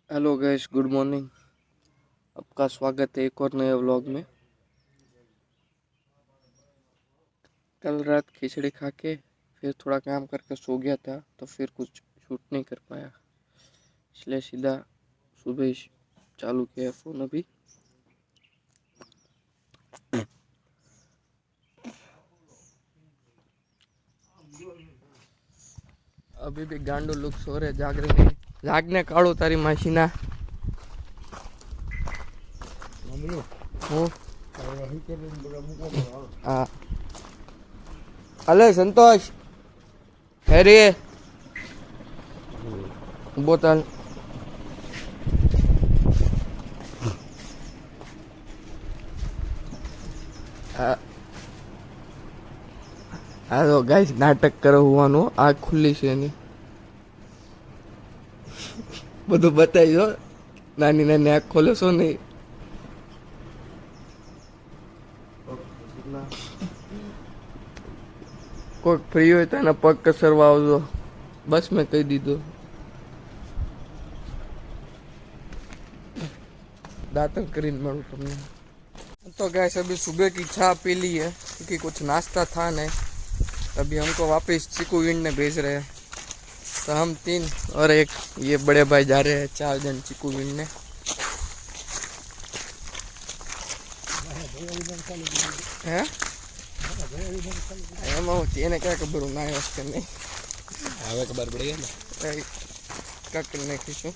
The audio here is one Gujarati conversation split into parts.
Hello guys, good morning. आपका स्वागत है एक और नए व्लॉग में। कल रात खिचड़ी खा के फिर थोड़ा काम करके सो गया था, तो फिर कुछ शूट नहीं कर पाया, इसलिए सीधा सुबह ही चालू किया फ़ोन। अभी भी गांडो लोग सो रहे, जाग रहे नहीं। जागने काढ़ो तारी मशीना। हाँ, अले संतोष हैरी बोतल। હા તો ગાઈસ, નાટક કરો હોવાનું. આંખ ખુલ્લી છે એની, બધું બતાવીજો. નાની નાની આંખ ખોલે છો નહીં. કોઈક ફ્રી હોય તો એના પગ કસરવા આવજો. બસ મેં કહી દીધું. दातन करीन મળું તમને. तो गैस अभी सुबह की चाय पी ली है, क्योंकि कुछ नाश्ता था नहीं. अभी हमको वापस चीकू विंड ने भेज रहे हैं, तो हम 3 और एक ये बड़े भाई जा रहे हैं, 4 जन चीकू विंड ने. हैं એમાં હું તેને ક્યાં ખબર હું ના આવ્યો કે નહીં. હવે ખબર પડી ગઈ ને, કાંક કરી નાખીશું.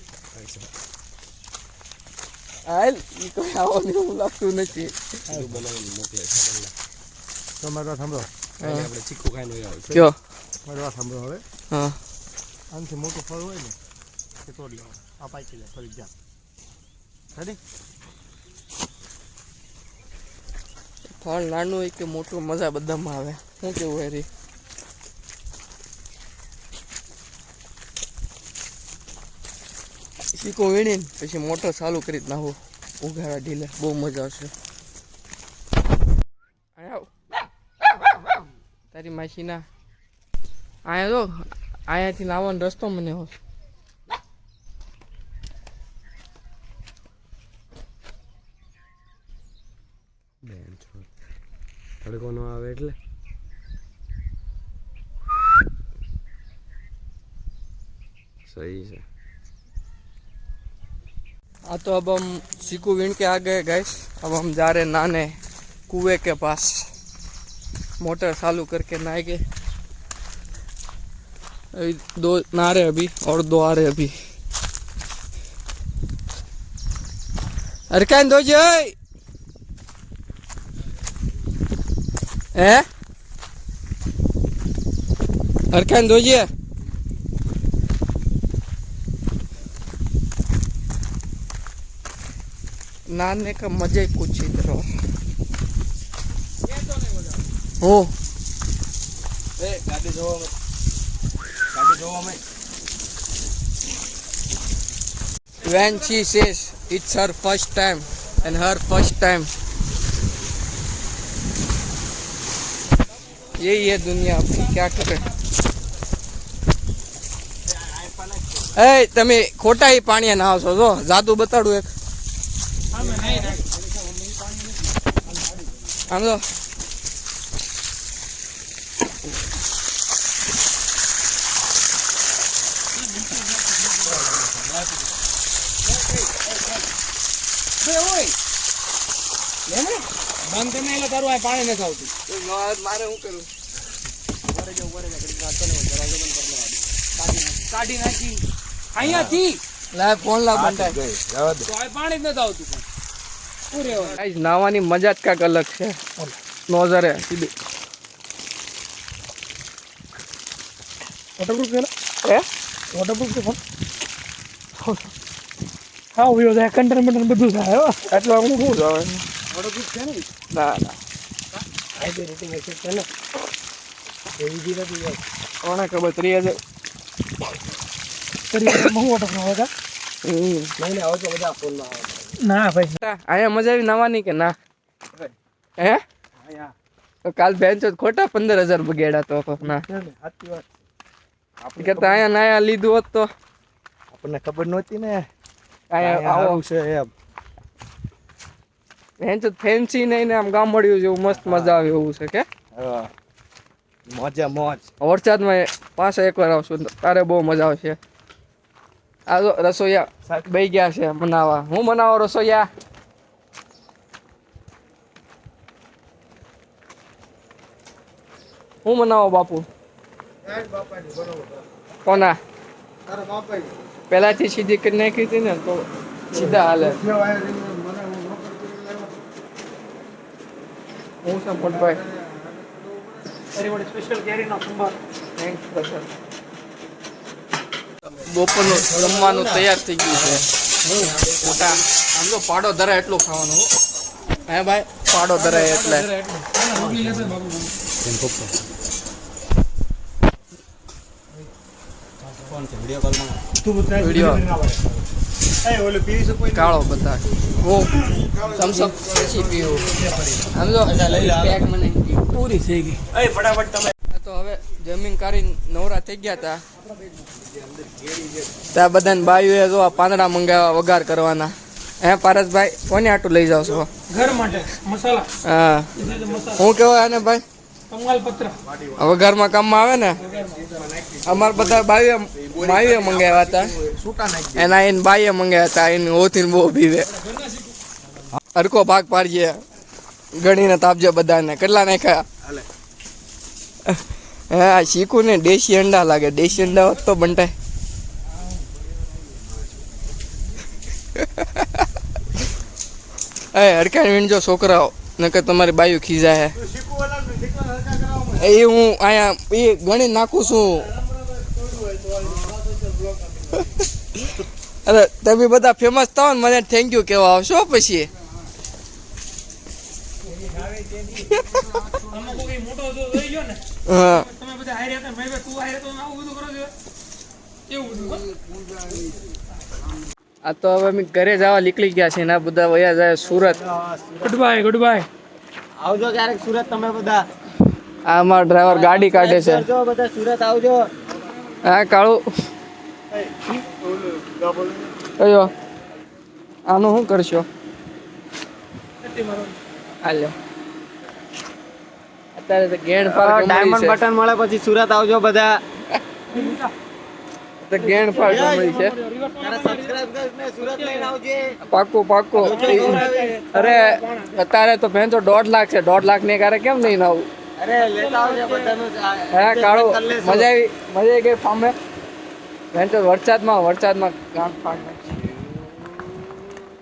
હાલ એ કોઈ આવવાનું એવું લાગતું નથી. બનાવીને મોકલે છે. તમારી વાત સાંભળો, આપણે ચીકુ ખાઈને આવે કયો. મારી વાત સાંભળો હવે. હા, આનાથી મોટું ફળ હોય ને એ તોડી લેવાનું. આ પાકી જાય ફરી જા. રેડી? ફળ નાનું હોય કે મોટું, મજા બધામાં આવે. શું કેવું હેરી? ચીકુ વીણીને પછી મોટર ચાલુ કરી જ નાખો, ઉઘાડા ઢીલે, બહુ મજા આવશે. તારી માસીના અહીંયા જો, અહીંયાથી લાવવાનો રસ્તો મને હો. તડકો ન આવે એટલે सही है. हाँ, तो अब हम चीकू विंड के आ गए गैस. अब हम जा रहे नहाने कुएं के पास. मोटर चालू करके नहाएंगे. 2 नहा रहे अभी और 2 आ रहे अभी. अरे क्या दो जी है, अरे क्या दो जी. नहाने का मजा ही कुछ इधर हो. गाड़ी जोवा में. When she says it's her first time and her first time, यही है दुनिया अपनी, क्या करे. ए તમે ખોટા ही પાણી નાવ છો. જો જાદુ બતાડું એક. આમ જો બંધ કરીને એટલે તારું આ પાણી નથી આવતું. મારે શું કરું? કાઢી નાખી અહીંયાથી લાય ફોન લા બંધાય તો આ પાણી જ નથી આવતું. ગાઈસ, નાવાની મજા જ કાંઈક અલગ છે. નોઝરે સીધી વોટરપ્રૂફ છે ને? વોટરપ્રૂફ છે પણ. હા, ઉભી જાય કન્ટેનર બધું થાય. એટલું આપણું શું જ આવે. વોટરપ્રૂફ છે ને? ના ના, હાઈવે રેટિંગ છે ને એવી બી નથી જાય. કોને ખબર 3000 હું વોટરપ્રૂફ આવે. નહીં આવો તો બધા ફોનમાં આવે. ના ભાઈ, અહીંયા મજા આવી નાવાની કે ના? હે તો કાલ બેન્ચ ખોટા 15,000 બગેડા તો ના. કે અહીંયા નાયા લીધું હોત તો આપણને ખબર નહોતી ને. આવો છે એમ ફેન્સી નહીં ને આમ ગામડિયું જેવું મસ્ત મજા આવે એવું છે કે મોજે મોજ. વરસાદમાં પાછા એકવાર આવશું તારે બહુ મજા આવશે. આ જો રસોઈયા બેસી ગયા છે બનાવવા. હું બનાવો રસોઈયા? હું બનાવો બાપુ? કોના પેલાથી સીધી કરી નાખી હતી ને તો સીધા હાલે. હું છે મોટભાઈ બપોરનું જમવાનું તૈયાર થઈ ગયું છે. મોટા આમ તો પાડો ધરાય એટલું ખાવાનું. હે ભાઈ પાડો ધરાય એટલે કાળો બધા સમસમ પછી પીવું સમજો પેક મને પૂરી થઈ ગઈ. ફટાફટ તમે તો હવે જમીન કાઢી નવરા થઈ ગયા હતા ત્યાં બધાને બાયુએ જો આ પાંદડા મંગાવ્યા વઘાર કરવાના. હે પારસભાઈ કોને આટલું લઈ જાવ છો? ઘર માટે મસાલા. હા હું કેવાય આને ભાઈ? કમલપત્ર. વઘારમાં કામમાં આવે ને. અમારા બધા બાયુએ મંગાવ્યા હતા એના એને બાઈએ મંગાવ્યા હતા. એની ઓથી બહુ પીવે. હરકો ભાગ પાડજે ગણીને તાપજે બધાને. કેટલા નાખ્યા? હા શીખું ને દેશી અંડા લાગે. દેશી અંડા હોત તો બંટાય. એ હડકાઈ વીણજો છોકરાઓ નકર તમારી બાયુ ખીજા હે. એ હું અહીંયા એ ગણી નાખું છું. અરે તમે બધા ફેમસ થાવ ને મને થેન્ક યુ કહેવા આવશો પછી. હા આ તો હવે અમે ઘરે જવા નીકળી ગયા છે ને આ બધા વયા જાય Surat. Good bye good bye. આવજો ક્યારેક સુરત તમે બધા. આ અમારો ડ્રાઈવર ગાડી કાઢે છે. બધા સુરત આવજો. હા કાળું કયો આનું શું કરશો? હાલ્યો અત્યારે તો ગેણ ફાર ડાયમંડ બટન મળે પછી સુરત આવજો બધા. તો ગેણ ફાર મળી છે. પાક્કું પાક્કું. અરે અત્યારે તો ભેંસો 1.5 લાખ છે. 1.5 લાખ ને કારે કેમ નહીં આવું? અરે લેતા આવજો બધાનું. હા કાળું મજા આવી ગઈ ફાર્મે. ભેંસો વરસાદમાં ગામ ફાડ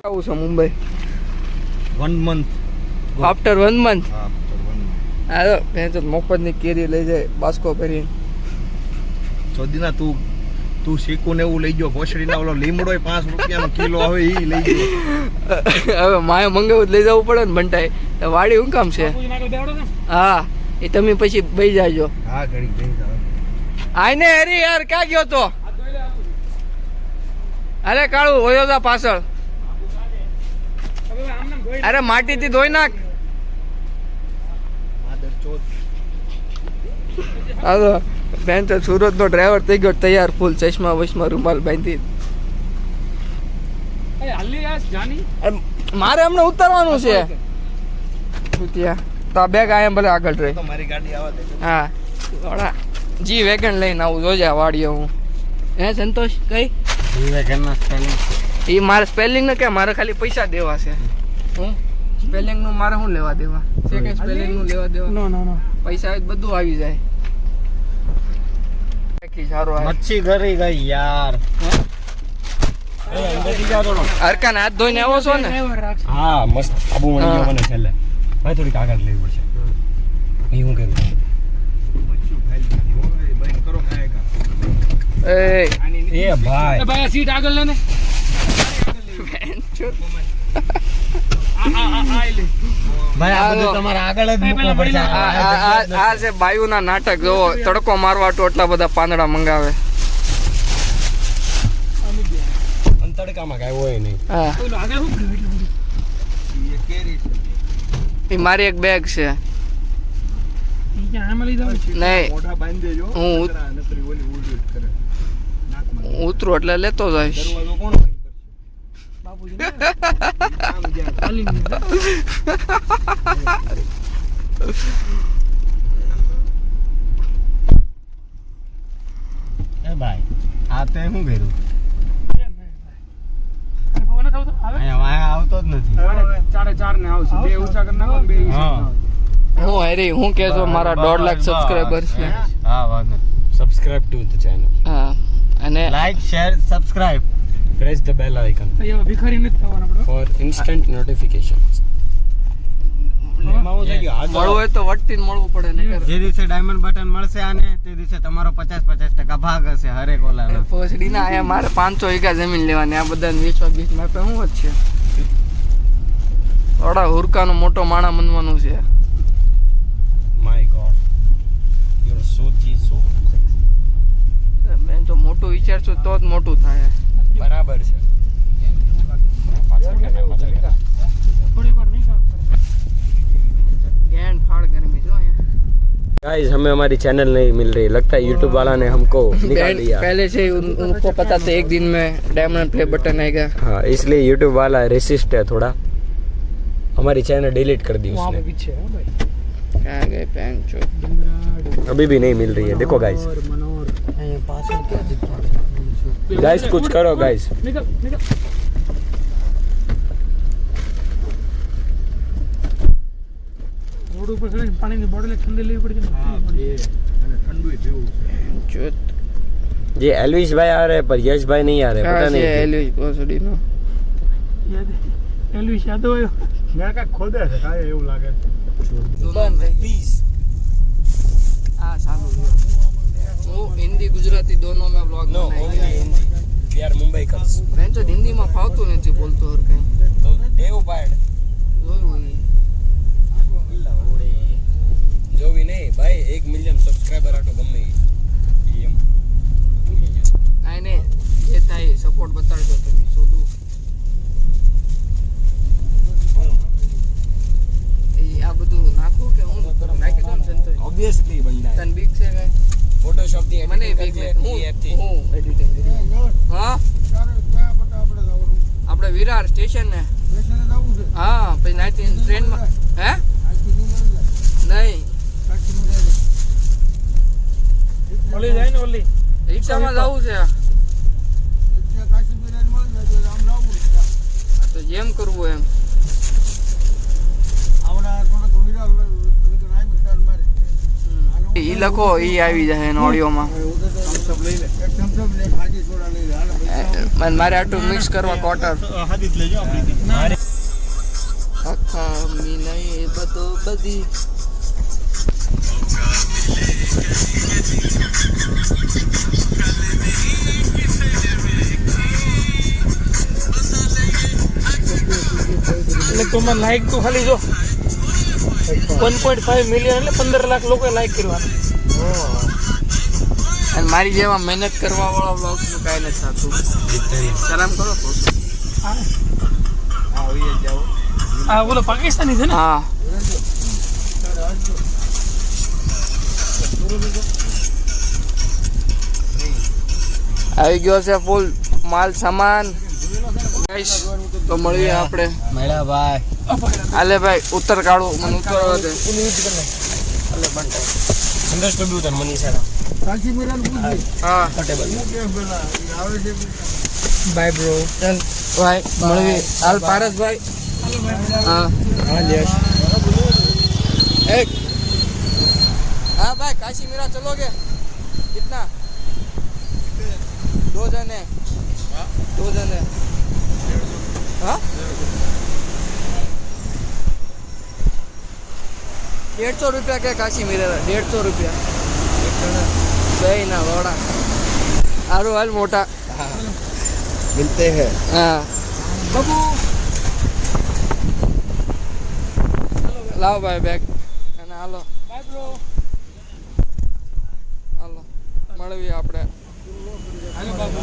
આવું છે મુંબઈ 1 month. After 1 month. હા તો ભેંસો મફતની કેરી લઈ જાય બાસ્કો પહેરીને. સોદીના તું શીખું ને એવું લઈ ગયો. ભોસડીના ઓલો લીમડો 5 રૂપિયાનો કિલો આવે એ લઈ ગયો. હવે માએ મંગાવું લઈ જવું પડે ને બંટાઈ. વાડી શું કામ છે? હા એ તમે પછી બેસી જાજો. હા ઘડી બેસી જાવ. આઈને હેરી યાર ક્યાં ગયો તો? અરે કાળું હોયો જા પાછળ. અરે માટીથી ધોઈ નાખ. હાલો બેન તો સુરત નો ડ્રાઈવર થઈ ગયો તૈયાર ફૂલ ચશ્મા વચમાં રૂમાલ બાંધી. મારે હમણાં ઉતારવાનું છે ત્યાં તો આ બેગ આયા ભલે આગળ રહે. મારી ગાડી આવા દે. હા વડા જી વેગન લઈને આવું જોજે વાડીએ હું. હે સંતોષ કઈ જી વેગન ના સ્પેલિંગ એ મારે સ્પેલિંગ ને કે મારે ખાલી પૈસા દેવા છે. હું સ્પેલિંગ નું મારે શું લેવા દેવા છે? કે સ્પેલિંગ નું લેવા દેવા? નો પૈસા આવે બધું આવી જાય. સારું મચ્છી ઘરી ગઈ યાર. હરકાને હાથ ધોઈને આવો છો ને? હા મસ્ત આબુ મળી ગયો મને છેલ્લે. ભાઈ થોડીક આગળ લેવી પડશે. અહીં હું કરું એ ભાઈ સીટ આગળ લે ને. ભાઈ આ બધું તમારે આગળ જ મૂકવું પડશે. આ છે બાયુના નાટક. જોવો તડકો મારવા તો એટલા બધા પાંદડા મંગાવે. તડકામાં કાંઈ હોય નહીં. હા એ મારી એક બેગ છે. નહીં હું ઉતરું એટલે લેતો જઈશ. બાપુજી ચાલી એ ભાઈ આ તે શું કર્યું પવન થતો આવે અહીંયા આવતો જ નથી 4.5 ને આવશે બે ઊંચા કરી નાખો બે હું હેરી હું કહેતો મારા 1.5 લાખ સબસ્ક્રાઇબર્સ છે હા વાંધો Subscribe to the channel. હા અને like share subscribe Press the bell icon અહીંયા ભિખારી નથી થવાના આપણે for instant notifications. મળવું હોય તો વટતી મળવું પડે ને જે દિવસે ડાયમંડ બટન મળશે આને તે દિવસે તમારો 50% ભાગ હશે હરેક ઓલાનો પોસડી ના આયા મારે 500 વીઘા જમીન લેવાની આ બધાને વેચવા બીજ માપે શું જ છે થોડા હુરકાનો મોટો માણા મનવાનું છે My God. You're so cheese, so sexy. મેં તો મોટું વિચારશું તો જ મોટું થાય બરાબર છે થોડીક વાર નહીં કામ કરે ગેંડ ફાड़ गर्मी जो है गाइस हमें हमारी चैनल नहीं मिल रही लगता है YouTube वाला ने हमको निकाल दिया पहले से उनको पता था एक दिन में डायमंड प्ले बटन आएगा हाँ इसलिए YouTube वाला रेसिस्ट है थोड़ा हमारी चैनल डिलीट कर दी वहां पे उसने पीछे है भाई कहाँ गए पैन चो अभी भी नहीं मिल रही है देखो गाइस मनोहर પાછળ ક્યાં જગ્યા છે गाइस कुछ करो गाइस निकल निकल रोड ऊपर खड़े पानी की बोतल ठंडी लेवी पड़ी હા બે અને ઠંડુ પીવું છે जो ये एलविश भाई आ रहे हैं पर यश भाई नहीं आ रहे पता कहाँ से नहीं एलविश पोसड़ी नो याद एलविश याद हो મેં કાંઈક ખોદે છે કાંઈ એવું લાગે प्लीज हाँ चालू वो हिंदी गुजराती दोनों में ब्लॉग बनाएंगे हिंदी वी आर मुंबईकर्स मैं तो हिंदी में फावતું નથી બોલતો और कहीं तो टेव पाड જોયું હોય जो भी नहीं भाई 1 मिलियन सब्सक्राइबर आटो गમે એમ કાંઈ નહીં જે થાય સપોર્ટ બતાડજો તમે છોડું આ બધું નાખું કે હું નાખી દઉં ને સંતોષ ऑब्वियसली बंदा તન બીક છે કાંઈ फोटोशॉप दी મને બીક લાગે હું એડિટિંગ હા આપણે વિરાર સ્ટેશન ને હા પછી નાઈટ ટ્રેનમાં હે નહીં ઓલી જાય ને ઓલી રિક્ષામાં જવું છે તો જેમ કરવું એમ ઈ લખો ઈ આવી જાય એનો ઓડિયોમાં મારે આટલું મિક્સ કરવા ક્વાર્ટર હાદીસ લેજો આપણી આખા મીનાઈ બધો બધી એટલે તો મને લાઈક તો ખાલી જો 1.5 મિલિયન એટલે 15 લાખ લોકોએ લાઈક કરવાના અને મારી જેવા મહેનત કરવા વાળા વ્લોગ્સ નું કાંઈ નથી થતું શરમ કરો આ બોલો પાકિસ્તાની છે ને હા આવી ગયો છે ફૂલ માલ સામાન ગાઈસ તો મળીએ આપણે મેળા ભાઈ હાલે ભાઈ ઉત્તર કાઢો મને ઉત્તરવા દે સંદેશ તો બીઉ તન મનીષા હા બાય બ્રો ચાલ ભાઈ મળીએ હાલ પારસ ભાઈ હા हां यश एक हाँ भाई काशी मेरा चलोगे कितना 2 जने 2 जने हाँ 150 रुपया क्या काशी मेरा 150 रुपया सही ना लोड़ा आरो हाल मोटा મિલતે હે हाँ बाबू लाओ भाई बैग અને હાલો બાય બ્રો હાલો મળીએ આપણે હાલો બાબુ